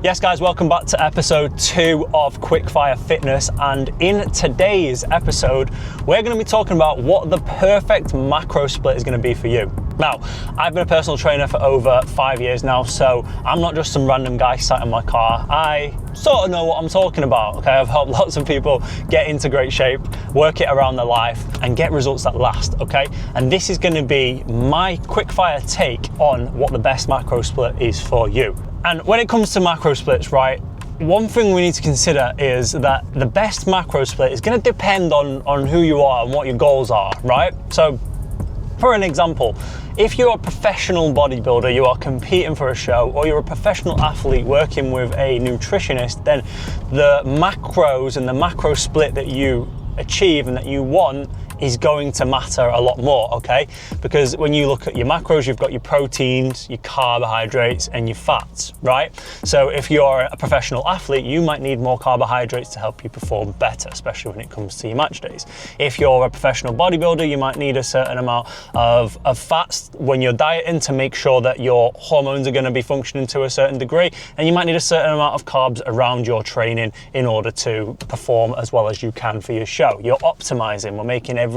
Yes guys, welcome back to episode 2 of Quickfire Fitness, and in today's episode we're going to be talking about what the perfect macro split is going to be for you. Now, I've been a personal trainer for over 5 years now, so I'm not just some random guy sat in my car. I sort of know what I'm talking about, okay? I've helped lots of people get into great shape, work it around their life, and get results that last, okay? And this is going to be my quickfire take on what the best macro split is for you. And when it comes to macro splits, right, one thing we need to consider is that the best macro split is going to depend on who you are and what your goals are, right? So, for an example, if you're a professional bodybuilder, you are competing for a show, or you're a professional athlete working with a nutritionist, then the macros and the macro split that you achieve and that you want is going to matter a lot more, okay? Because when you look at your macros, you've got your proteins, your carbohydrates, and your fats, right? So if you're a professional athlete, you might need more carbohydrates to help you perform better, especially when it comes to your match days. If you're a professional bodybuilder, you might need a certain amount of fats when you're dieting to make sure that your hormones are gonna be functioning to a certain degree, and you might need a certain amount of carbs around your training in order to perform as well as you can for your show. You're optimizing, we're making everything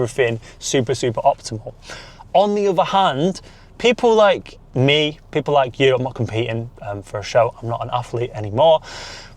super optimal. On the other hand, people like me, people like you, I'm not competing for a show, I'm not an athlete anymore.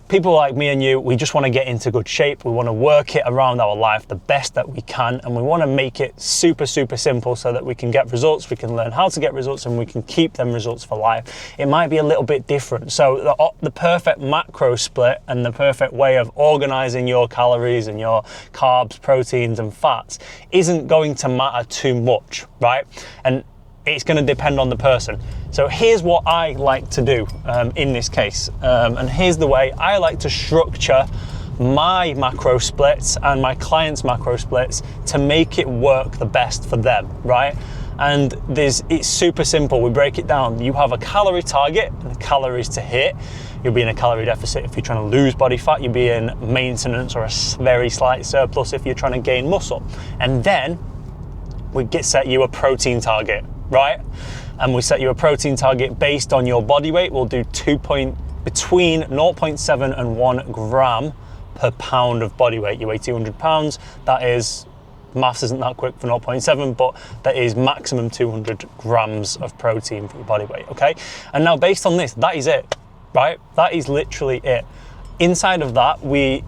People like me and you, we just want to get into good shape. We want to work it around our life the best that we can, and we want to make it super simple so that we can get results, we can learn how to get results, and we can keep them results for life. It might be a little bit different. So the perfect macro split and the perfect way of organizing your calories and your carbs, proteins and fats isn't going to matter too much, right? And it's going to depend on the person. So here's what I like to do in this case, and here's the way I like to structure my macro splits and my clients' macro splits to make it work the best for them, right? And it's super simple. We break it down. You have a calorie target and calories to hit. You'll be in a calorie deficit if you're trying to lose body fat. You'll be in maintenance or a very slight surplus if you're trying to gain muscle. And then we set you a protein target, right? And we set you a protein target based on your body weight. We'll do between 0.7 and 1 gram per pound of body weight. You weigh 200 pounds. That is, maths isn't that quick for 0.7, but that is maximum 200 grams of protein for your body weight, okay? And now based on this, that is it, right? That is literally it. Inside of that,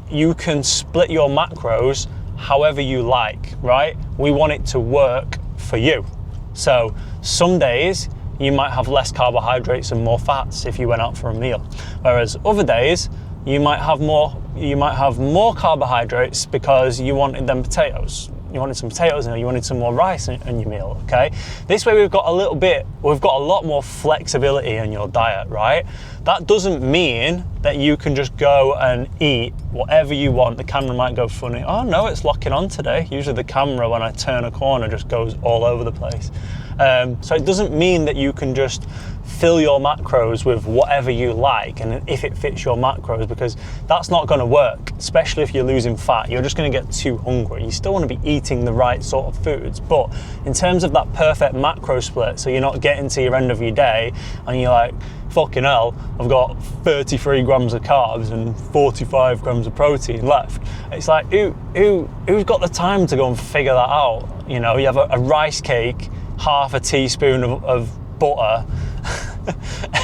you can split your macros however you like, right? We want it to work for you. So some days you might have less carbohydrates and more fats if you went out for a meal, whereas other days you might have more carbohydrates because you wanted them potatoes. You wanted some potatoes and you wanted some more rice in your meal, okay? This way we've got a lot more flexibility in your diet, right? That doesn't mean that you can just go and eat whatever you want. The camera might go funny. Oh no, it's locking on today. Usually the camera, when I turn a corner, just goes all over the place. So it doesn't mean that you can just fill your macros with whatever you like and if it fits your macros, because that's not going to work, especially if you're losing fat. You're just going to get too hungry. You still want to be eating the right sort of foods, but in terms of that perfect macro split, so you're not getting to your end of your day and you're like, fucking hell, I've got 33 grams of carbs and 45 grams of protein left. It's like, who's got the time to go and figure that out? You know, you have a rice cake, half a teaspoon of butter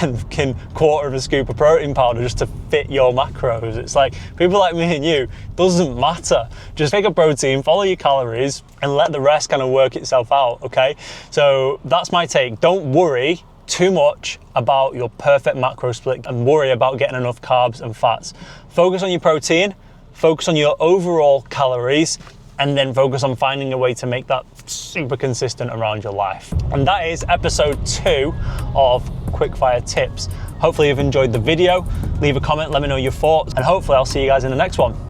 and quarter of a scoop of protein powder just to fit your macros. It's like, people like me and you, doesn't matter. Just take a protein, follow your calories, and let the rest kind of work itself out, okay? So that's my take. Don't worry too much about your perfect macro split and worry about getting enough carbs and fats. Focus on your protein, focus on your overall calories, and then focus on finding a way to make that super consistent around your life. And that is episode 2 of Quickfire Tips. Hopefully you've enjoyed the video. Leave a comment, let me know your thoughts, and hopefully I'll see you guys in the next one.